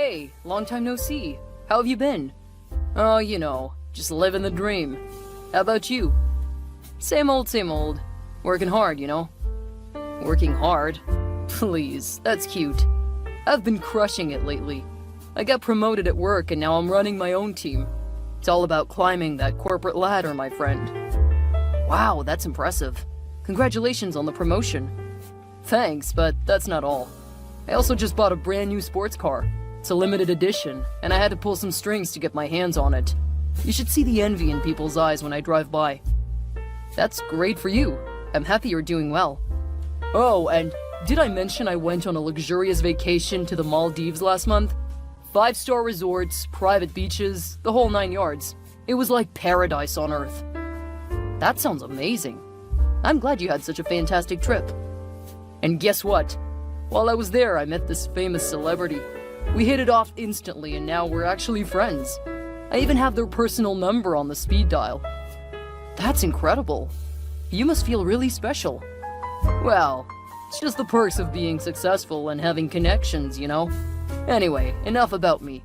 Hey, long time no see. How have you been? Oh, just living the dream. How about you? Same old, same old. Working hard, Working hard? Please, that's cute. I've been crushing it lately. I got promoted at work and now I'm running my own team. It's all about climbing that corporate ladder, my friend. Wow, that's impressive. Congratulations on the promotion. Thanks, but that's not all. I also just bought a brand new sports car. It's a limited edition, and I had to pull some strings to get my hands on it. You should see the envy in people's eyes when I drive by. That's great for you. I'm happy you're doing well. Oh, and did I mention I went on a luxurious vacation to the Maldives last month? 5-star resorts, private beaches, the whole 9 yards. It was like paradise on earth. That sounds amazing. I'm glad you had such a fantastic trip. And guess what? While I was there, I met this famous celebrity. We hit it off instantly and now we're actually friends. I even have their personal number on the speed dial. That's incredible. You must feel really special. Well, it's just the perks of being successful and having connections, Anyway, enough about me.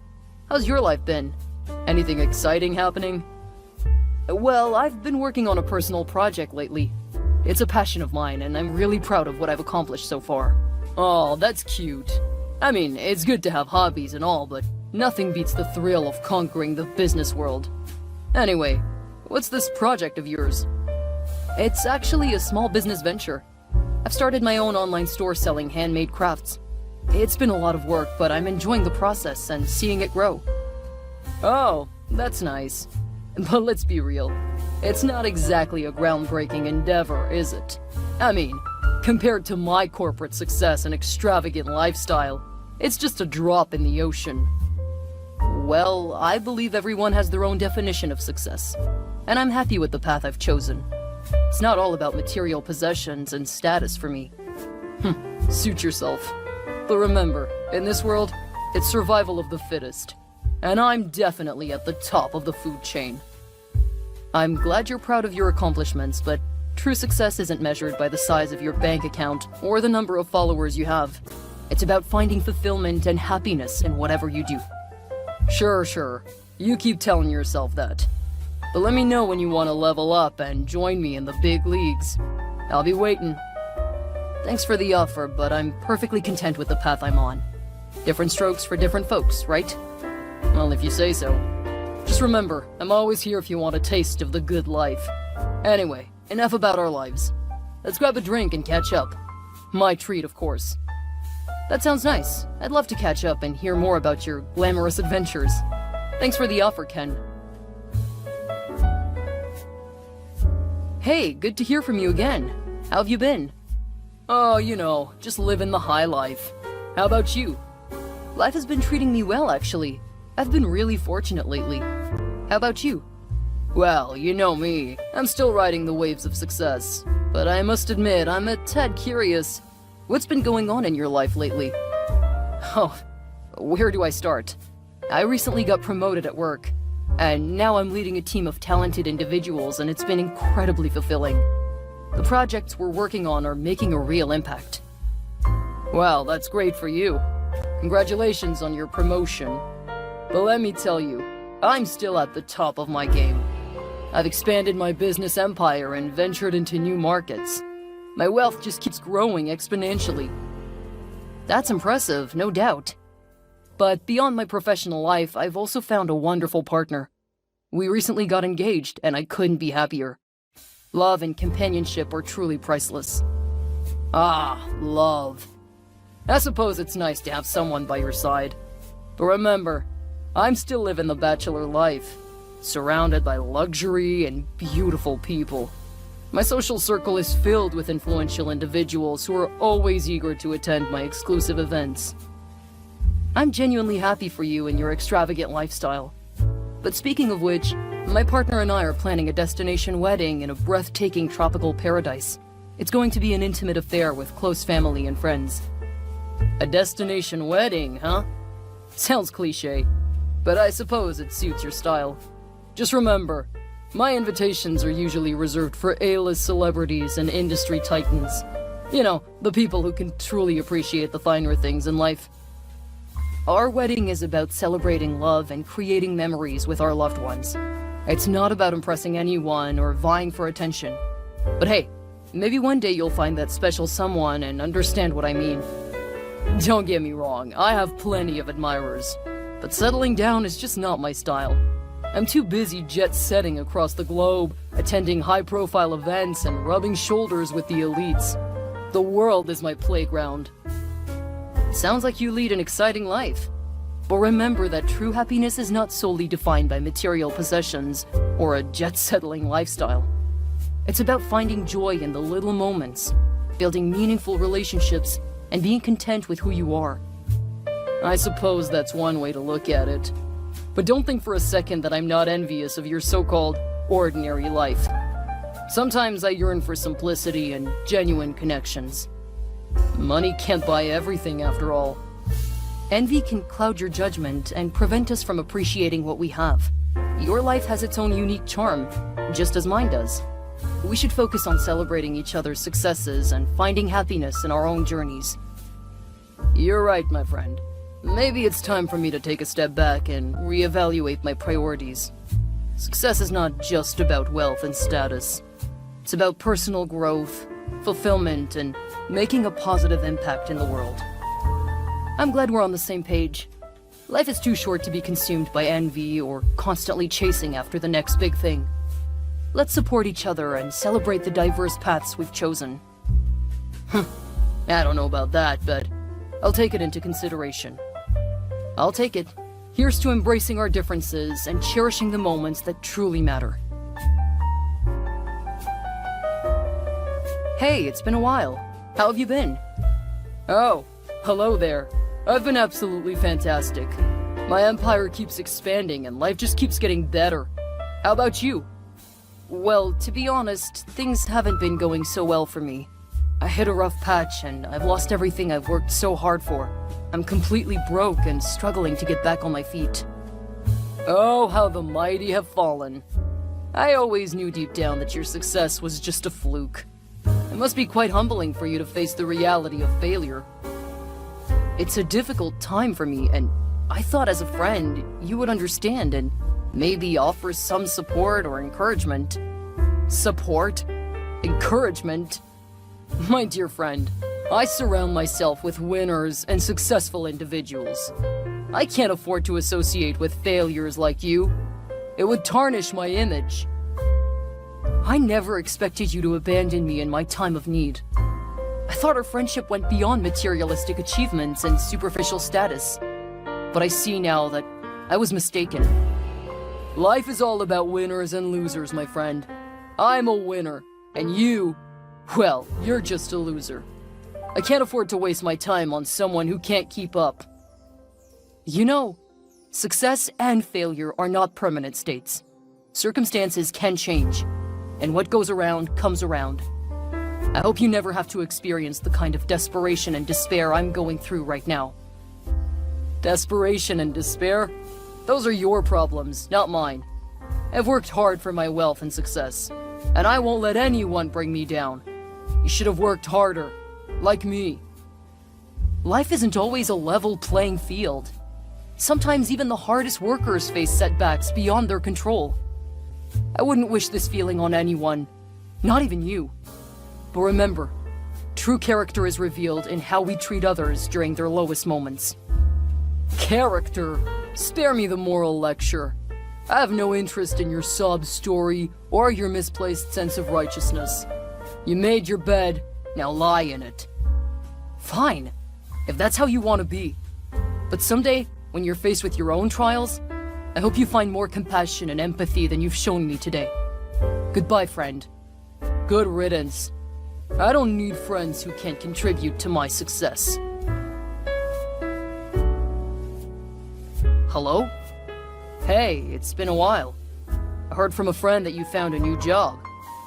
How's your life been? Anything exciting happening? Well, I've been working on a personal project lately. It's a passion of mine, and I'm really proud of what I've accomplished so far. Oh, that's cute. I mean, it's good to have hobbies and all, but nothing beats the thrill of conquering the business world. Anyway, what's this project of yours? It's actually a small business venture. I've started my own online store selling handmade crafts. It's been a lot of work, but I'm enjoying the process and seeing it grow. Oh, that's nice. But let's be real. It's not exactly a groundbreaking endeavor, is it? I mean, compared to my corporate success and extravagant lifestyle, it's just a drop in the ocean. Well, I believe everyone has their own definition of success, and I'm happy with the path I've chosen. It's not all about material possessions and status for me. Suit yourself. But remember, in this world, it's survival of the fittest, and I'm definitely at the top of the food chain. I'm glad you're proud of your accomplishments, but true success isn't measured by the size of your bank account or the number of followers you have. It's about finding fulfillment and happiness in whatever you do. Sure. You keep telling yourself that. But let me know when you want to level up and join me in the big leagues. I'll be waiting. Thanks for the offer, but I'm perfectly content with the path I'm on. Different strokes for different folks, right? Well, if you say so. Just remember, I'm always here if you want a taste of the good life. Anyway, enough about our lives. Let's grab a drink and catch up. My treat, of course. That sounds nice. I'd love to catch up and hear more about your glamorous adventures. Thanks for the offer, Ken. Hey, good to hear from you again. How have you been? Oh, just living the high life. How about you? Life has been treating me well, actually. I've been really fortunate lately. How about you? Well, you know me. I'm still riding the waves of success. But I must admit, I'm a tad curious. What's been going on in your life lately? Oh, where do I start? I recently got promoted at work, and now I'm leading a team of talented individuals, and it's been incredibly fulfilling. The projects we're working on are making a real impact. Well, that's great for you. Congratulations on your promotion. But let me tell you, I'm still at the top of my game. I've expanded my business empire and ventured into new markets. My wealth just keeps growing exponentially. That's impressive, no doubt. But beyond my professional life, I've also found a wonderful partner. We recently got engaged, and I couldn't be happier. Love and companionship are truly priceless. Ah, love. I suppose it's nice to have someone by your side. But remember, I'm still living the bachelor life, surrounded by luxury and beautiful people. My social circle is filled with influential individuals who are always eager to attend my exclusive events. I'm genuinely happy for you and your extravagant lifestyle. But speaking of which, my partner and I are planning a destination wedding in a breathtaking tropical paradise. It's going to be an intimate affair with close family and friends. A destination wedding, huh? Sounds cliché, but I suppose it suits your style. Just remember, my invitations are usually reserved for A-list celebrities and industry titans. The people who can truly appreciate the finer things in life. Our wedding is about celebrating love and creating memories with our loved ones. It's not about impressing anyone or vying for attention. But hey, maybe one day you'll find that special someone and understand what I mean. Don't get me wrong, I have plenty of admirers, but settling down is just not my style. I'm too busy jet-setting across the globe, attending high-profile events and rubbing shoulders with the elites. The world is my playground. Sounds like you lead an exciting life. But remember that true happiness is not solely defined by material possessions or a jet-settling lifestyle. It's about finding joy in the little moments, building meaningful relationships, and being content with who you are. I suppose that's one way to look at it. But don't think for a second that I'm not envious of your so-called ordinary life. Sometimes I yearn for simplicity and genuine connections. Money can't buy everything after all. Envy can cloud your judgment and prevent us from appreciating what we have. Your life has its own unique charm, just as mine does. We should focus on celebrating each other's successes and finding happiness in our own journeys. You're right, my friend. Maybe it's time for me to take a step back and reevaluate my priorities. Success is not just about wealth and status. It's about personal growth, fulfillment, and making a positive impact in the world. I'm glad we're on the same page. Life is too short to be consumed by envy or constantly chasing after the next big thing. Let's support each other and celebrate the diverse paths we've chosen. I don't know about that, but I'll take it into consideration. I'll take it. Here's to embracing our differences and cherishing the moments that truly matter. Hey, it's been a while. How have you been? Oh, hello there. I've been absolutely fantastic. My empire keeps expanding and life just keeps getting better. How about you? Well, to be honest, things haven't been going so well for me. I hit a rough patch and I've lost everything I've worked so hard for. I'm completely broke and struggling to get back on my feet. Oh, how the mighty have fallen. I always knew deep down that your success was just a fluke. It must be quite humbling for you to face the reality of failure. It's a difficult time for me, and I thought as a friend you would understand and maybe offer some support or encouragement. Support? Encouragement? My dear friend, I surround myself with winners and successful individuals. I can't afford to associate with failures like you. It would tarnish my image. I never expected you to abandon me in my time of need. I thought our friendship went beyond materialistic achievements and superficial status. But I see now that I was mistaken. Life is all about winners and losers, my friend. I'm a winner, and you, well, you're just a loser. I can't afford to waste my time on someone who can't keep up. You know, success and failure are not permanent states. Circumstances can change, and what goes around comes around. I hope you never have to experience the kind of desperation and despair I'm going through right now. Desperation and despair? Those are your problems, not mine. I've worked hard for my wealth and success, and I won't let anyone bring me down. You should have worked harder, like me. Life isn't always a level playing field. Sometimes even the hardest workers face setbacks beyond their control. I wouldn't wish this feeling on anyone, not even you. But remember, true character is revealed in how we treat others during their lowest moments. Character? Spare me the moral lecture. I have no interest in your sob story or your misplaced sense of righteousness. You made your bed, now lie in it. Fine, if that's how you want to be. But someday, when you're faced with your own trials, I hope you find more compassion and empathy than you've shown me today. Goodbye, friend. Good riddance. I don't need friends who can't contribute to my success. Hello? Hey, it's been a while. I heard from a friend that you found a new job.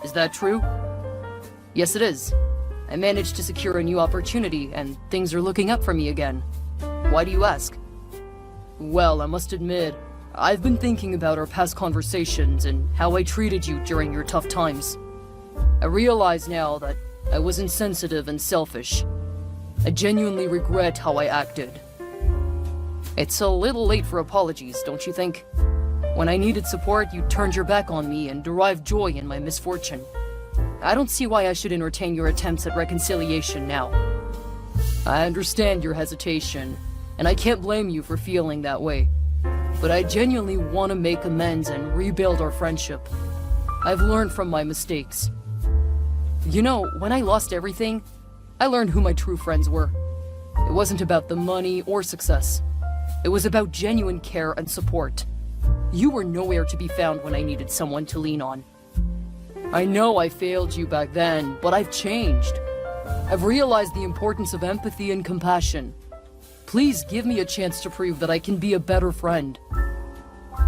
Is that true? Yes, it is. I managed to secure a new opportunity, and things are looking up for me again. Why do you ask? Well, I must admit, I've been thinking about our past conversations and how I treated you during your tough times. I realize now that I was insensitive and selfish. I genuinely regret how I acted. It's a little late for apologies, don't you think? When I needed support, you turned your back on me and derived joy in my misfortune. I don't see why I should entertain your attempts at reconciliation now. I understand your hesitation, and I can't blame you for feeling that way. But I genuinely want to make amends and rebuild our friendship. I've learned from my mistakes. You know, when I lost everything, I learned who my true friends were. It wasn't about the money or success. It was about genuine care and support. You were nowhere to be found when I needed someone to lean on. I know I failed you back then, but I've changed. I've realized the importance of empathy and compassion. Please give me a chance to prove that I can be a better friend.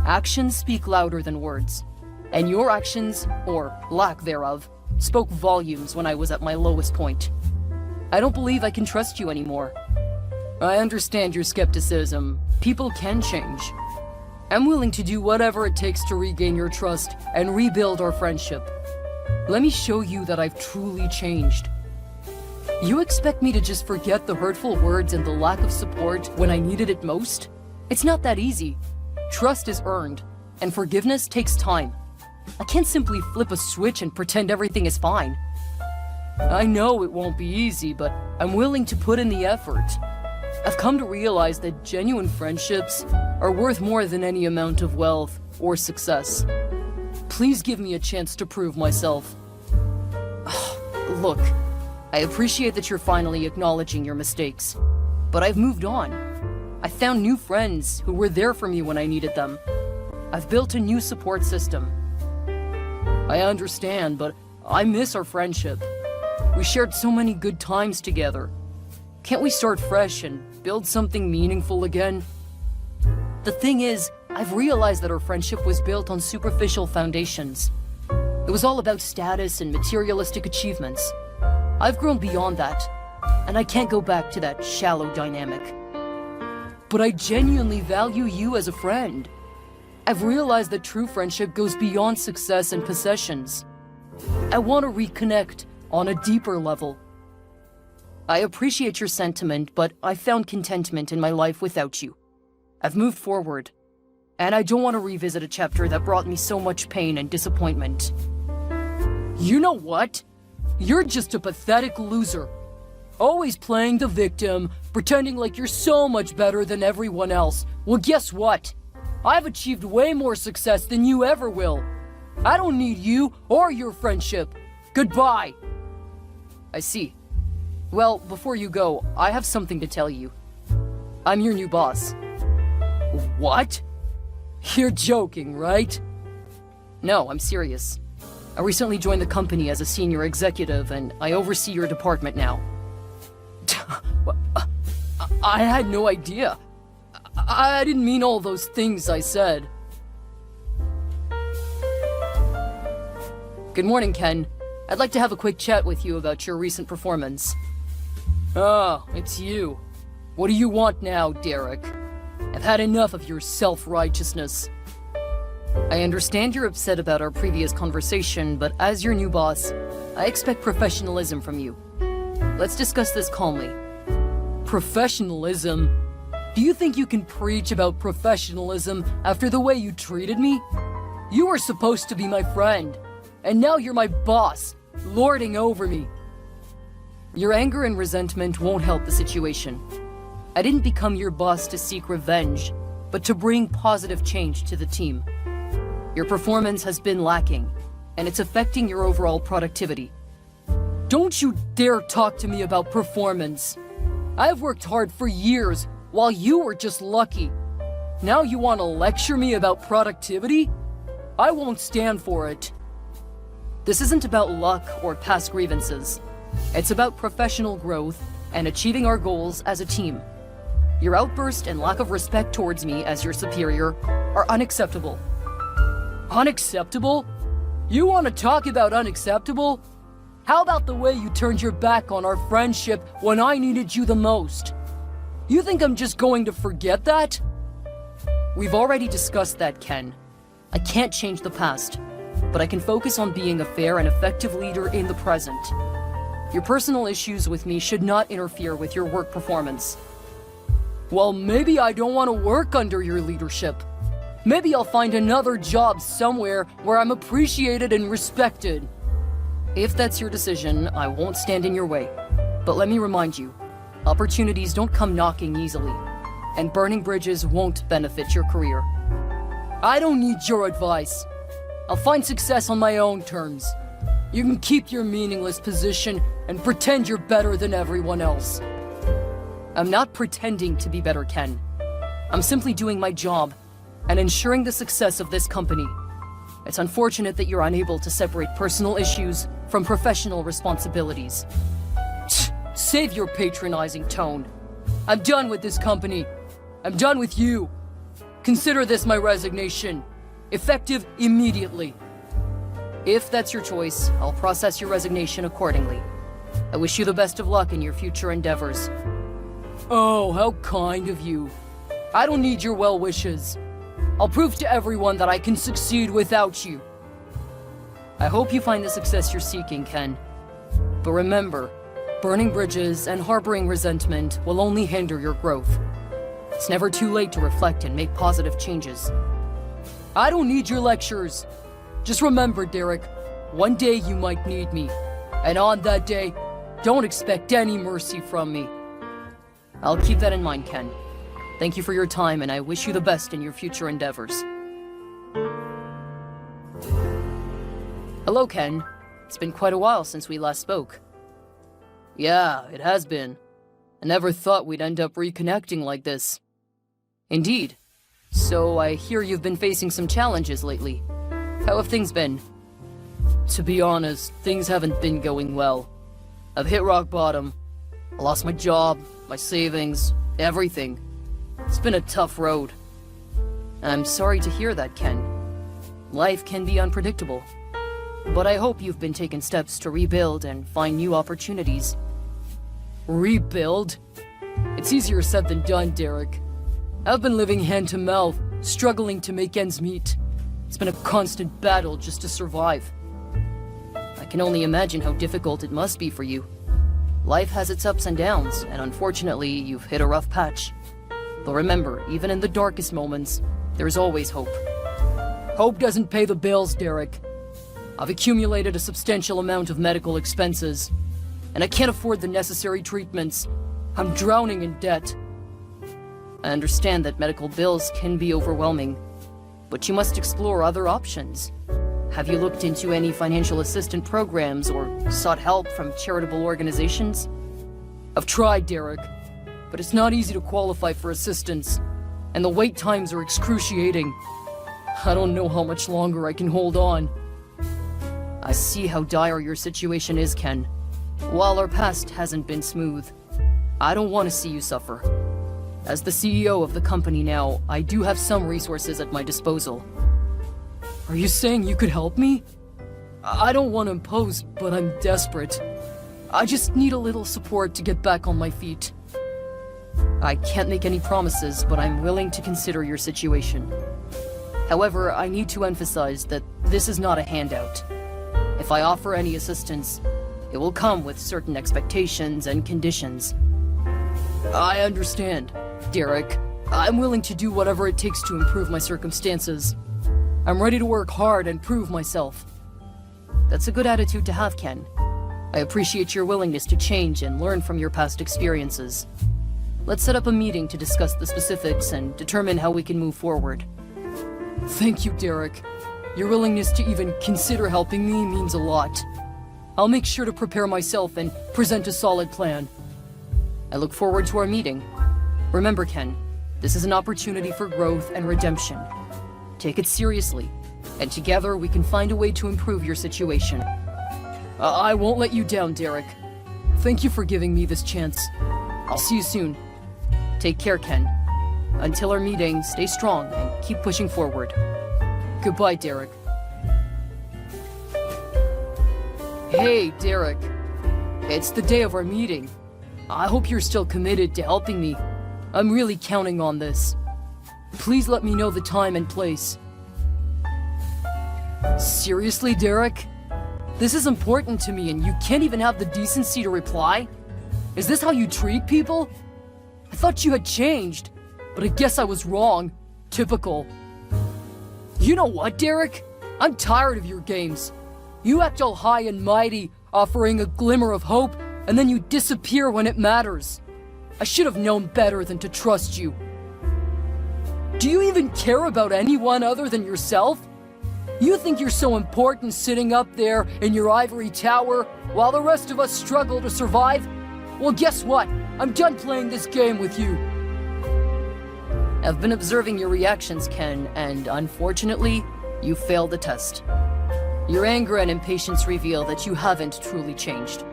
Actions speak louder than words, and your actions, or lack thereof, spoke volumes when I was at my lowest point. I don't believe I can trust you anymore. I understand your skepticism. People can change. I'm willing to do whatever it takes to regain your trust and rebuild our friendship. Let me show you that I've truly changed. You expect me to just forget the hurtful words and the lack of support when I needed it most? It's not that easy. Trust is earned, and forgiveness takes time. I can't simply flip a switch and pretend everything is fine. I know it won't be easy, but I'm willing to put in the effort. I've come to realize that genuine friendships are worth more than any amount of wealth or success. Please give me a chance to prove myself. Look, I appreciate that you're finally acknowledging your mistakes, but I've moved on. I found new friends who were there for me when I needed them. I've built a new support system. I understand, but I miss our friendship. We shared so many good times together. Can't we start fresh and build something meaningful again? The thing is, I've realized that our friendship was built on superficial foundations. It was all about status and materialistic achievements. I've grown beyond that, and I can't go back to that shallow dynamic. But I genuinely value you as a friend. I've realized that true friendship goes beyond success and possessions. I want to reconnect on a deeper level. I appreciate your sentiment, but I found contentment in my life without you. I've moved forward, and I don't want to revisit a chapter that brought me so much pain and disappointment. You know what? You're just a pathetic loser. Always playing the victim, pretending like you're so much better than everyone else. Well, guess what? I've achieved way more success than you ever will. I don't need you or your friendship. Goodbye. I see. Well, before you go, I have something to tell you. I'm your new boss. What? You're joking, right? No, I'm serious. I recently joined the company as a senior executive, and I oversee your department now. I had no idea. I didn't mean all those things I said. Good morning, Ken. I'd like to have a quick chat with you about your recent performance. Oh, it's you. What do you want now, Derek? I've had enough of your self-righteousness. I understand you're upset about our previous conversation, but as your new boss, I expect professionalism from you. Let's discuss this calmly. Professionalism? Do you think you can preach about professionalism after the way you treated me? You were supposed to be my friend, and now you're my boss, lording over me. Your anger and resentment won't help the situation. I didn't become your boss to seek revenge, but to bring positive change to the team. Your performance has been lacking, and it's affecting your overall productivity. Don't you dare talk to me about performance. I've worked hard for years, while you were just lucky. Now you want to lecture me about productivity? I won't stand for it. This isn't about luck or past grievances. It's about professional growth and achieving our goals as a team. Your outburst and lack of respect towards me as your superior are unacceptable. Unacceptable? You want to talk about unacceptable? How about the way you turned your back on our friendship when I needed you the most? You think I'm just going to forget that? We've already discussed that, Ken. I can't change the past, but I can focus on being a fair and effective leader in the present. Your personal issues with me should not interfere with your work performance. Well, maybe I don't want to work under your leadership. Maybe I'll find another job somewhere where I'm appreciated and respected. If that's your decision, I won't stand in your way. But let me remind you, opportunities don't come knocking easily, and burning bridges won't benefit your career. I don't need your advice. I'll find success on my own terms. You can keep your meaningless position and pretend you're better than everyone else. I'm not pretending to be better, Ken. I'm simply doing my job and ensuring the success of this company. It's unfortunate that you're unable to separate personal issues from professional responsibilities. Save your patronizing tone. I'm done with this company. I'm done with you. Consider this my resignation, effective immediately. If that's your choice, I'll process your resignation accordingly. I wish you the best of luck in your future endeavors. Oh, how kind of you. I don't need your well wishes. I'll prove to everyone that I can succeed without you. I hope you find the success you're seeking, Ken. But remember, burning bridges and harboring resentment will only hinder your growth. It's never too late to reflect and make positive changes. I don't need your lectures. Just remember, Derek, one day you might need me. And on that day, don't expect any mercy from me. I'll keep that in mind, Ken. Thank you for your time, and I wish you the best in your future endeavors. Hello, Ken. It's been quite a while since we last spoke. Yeah, it has been. I never thought we'd end up reconnecting like this. Indeed. So I hear you've been facing some challenges lately. How have things been? To be honest, things haven't been going well. I've hit rock bottom. I lost my job, my savings, everything. It's been a tough road. I'm sorry to hear that, Ken. Life can be unpredictable. But I hope you've been taking steps to rebuild and find new opportunities. Rebuild? It's easier said than done, Derek. I've been living hand to mouth, struggling to make ends meet. It's been a constant battle just to survive. I can only imagine how difficult it must be for you. Life has its ups and downs, and unfortunately, you've hit a rough patch. But remember, even in the darkest moments, there's always hope. Hope doesn't pay the bills, Derek. I've accumulated a substantial amount of medical expenses, and I can't afford the necessary treatments. I'm drowning in debt. I understand that medical bills can be overwhelming, but you must explore other options. Have you looked into any financial assistance programs or sought help from charitable organizations? I've tried, Derek, but it's not easy to qualify for assistance, and the wait times are excruciating. I don't know how much longer I can hold on. I see how dire your situation is, Ken. While our past hasn't been smooth, I don't want to see you suffer. As the CEO of the company now, I do have some resources at my disposal. Are you saying you could help me? I don't want to impose, but I'm desperate. I just need a little support to get back on my feet. I can't make any promises, but I'm willing to consider your situation. However, I need to emphasize that this is not a handout. If I offer any assistance, it will come with certain expectations and conditions. I understand, Derek. I'm willing to do whatever it takes to improve my circumstances. I'm ready to work hard and prove myself. That's a good attitude to have, Ken. I appreciate your willingness to change and learn from your past experiences. Let's set up a meeting to discuss the specifics and determine how we can move forward. Thank you, Derek. Your willingness to even consider helping me means a lot. I'll make sure to prepare myself and present a solid plan. I look forward to our meeting. Remember, Ken, this is an opportunity for growth and redemption. Take it seriously, and together we can find a way to improve your situation. I won't let you down, Derek. Thank you for giving me this chance. I'll see you soon. Take care, Ken. Until our meeting, stay strong and keep pushing forward. Goodbye, Derek. Hey, Derek. It's the day of our meeting. I hope you're still committed to helping me. I'm really counting on this. Please let me know the time and place. Seriously, Derek? This is important to me and you can't even have the decency to reply? Is this how you treat people? I thought you had changed, but I guess I was wrong. Typical. You know what, Derek? I'm tired of your games. You act all high and mighty, offering a glimmer of hope, and then you disappear when it matters. I should have known better than to trust you. Do you even care about anyone other than yourself? You think you're so important sitting up there in your ivory tower while the rest of us struggle to survive? Well, guess what? I'm done playing this game with you. I've been observing your reactions, Ken, and unfortunately, you failed the test. Your anger and impatience reveal that you haven't truly changed.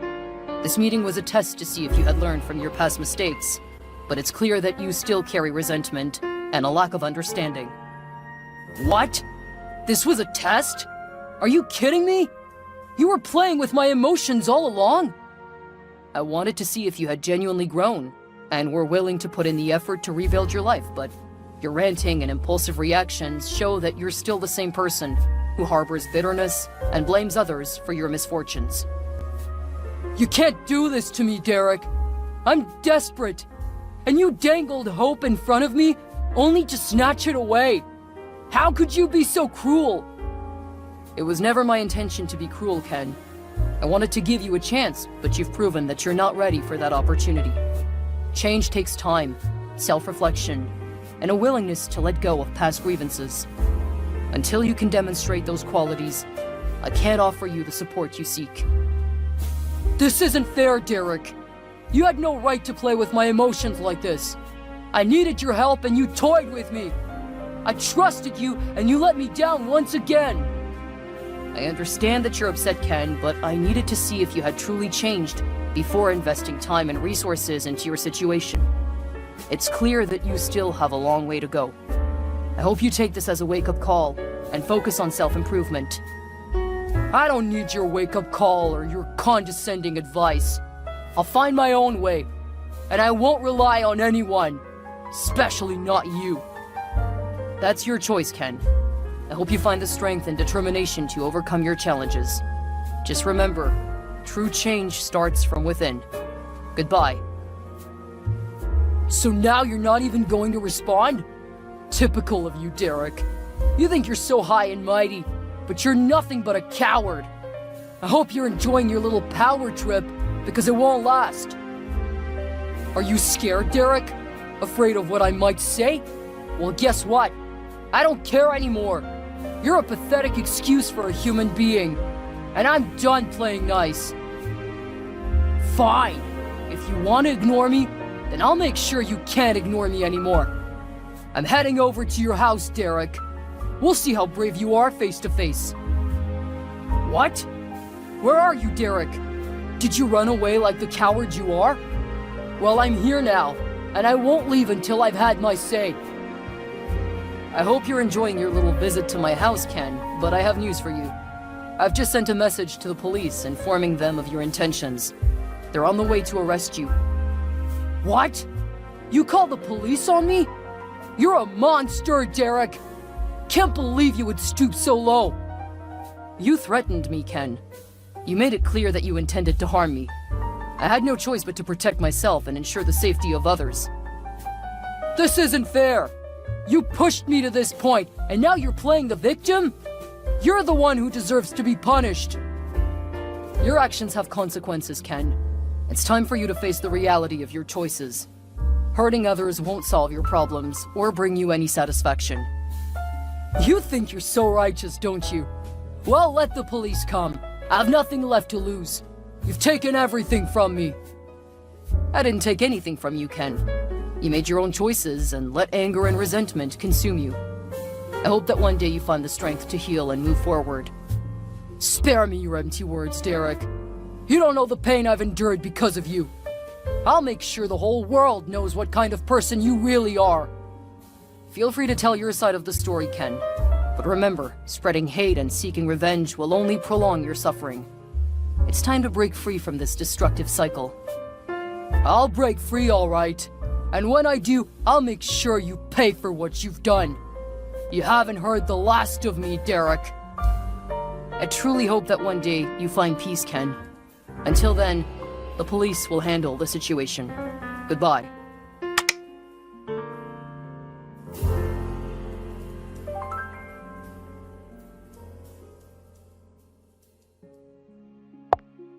This meeting was a test to see if you had learned from your past mistakes, but it's clear that you still carry resentment and a lack of understanding. What? This was a test? Are you kidding me? You were playing with my emotions all along? I wanted to see if you had genuinely grown and were willing to put in the effort to rebuild your life, but your ranting and impulsive reactions show that you're still the same person who harbors bitterness and blames others for your misfortunes. You can't do this to me, Derek. I'm desperate, and you dangled hope in front of me only to snatch it away. How could you be so cruel? It was never my intention to be cruel, Ken. I wanted to give you a chance, but you've proven that you're not ready for that opportunity. Change takes time, self-reflection, and a willingness to let go of past grievances. Until you can demonstrate those qualities, I can't offer you the support you seek. This isn't fair, Derek. You had no right to play with my emotions like this. I needed your help and you toyed with me. I trusted you and you let me down once again. I understand that you're upset, Ken, but I needed to see if you had truly changed before investing time and resources into your situation. It's clear that you still have a long way to go. I hope you take this as a wake-up call and focus on self-improvement. I don't need your wake-up call or your condescending advice. I'll find my own way, and I won't rely on anyone, especially not you. That's your choice, Ken. I hope you find the strength and determination to overcome your challenges. Just remember, true change starts from within. Goodbye. So now you're not even going to respond? Typical of you, Derek. You think you're so high and mighty, but you're nothing but a coward. I hope you're enjoying your little power trip, because it won't last. Are you scared, Derek? Afraid of what I might say? Well, guess what? I don't care anymore. You're a pathetic excuse for a human being, and I'm done playing nice. Fine. If you want to ignore me, then I'll make sure you can't ignore me anymore. I'm heading over to your house, Derek. We'll see how brave you are face to face. What? Where are you, Derek? Did you run away like the coward you are? Well, I'm here now, and I won't leave until I've had my say. I hope you're enjoying your little visit to my house, Ken, but I have news for you. I've just sent a message to the police informing them of your intentions. They're on the way to arrest you. What? You called the police on me? You're a monster, Derek! Can't believe you would stoop so low! You threatened me, Ken. You made it clear that you intended to harm me. I had no choice but to protect myself and ensure the safety of others. This isn't fair! You pushed me to this point, and now you're playing the victim? You're the one who deserves to be punished! Your actions have consequences, Ken. It's time for you to face the reality of your choices. Hurting others won't solve your problems or bring you any satisfaction. You think you're so righteous, don't you? Well, let the police come. I have nothing left to lose. You've taken everything from me. I didn't take anything from you, Ken. You made your own choices and let anger and resentment consume you. I hope that one day you find the strength to heal and move forward. Spare me your empty words, Derek. You don't know the pain I've endured because of you. I'll make sure the whole world knows what kind of person you really are. Feel free to tell your side of the story, Ken. But remember, spreading hate and seeking revenge will only prolong your suffering. It's time to break free from this destructive cycle. I'll break free, all right. And when I do, I'll make sure you pay for what you've done. You haven't heard the last of me, Derek. I truly hope that one day you find peace, Ken. Until then, the police will handle the situation. Goodbye.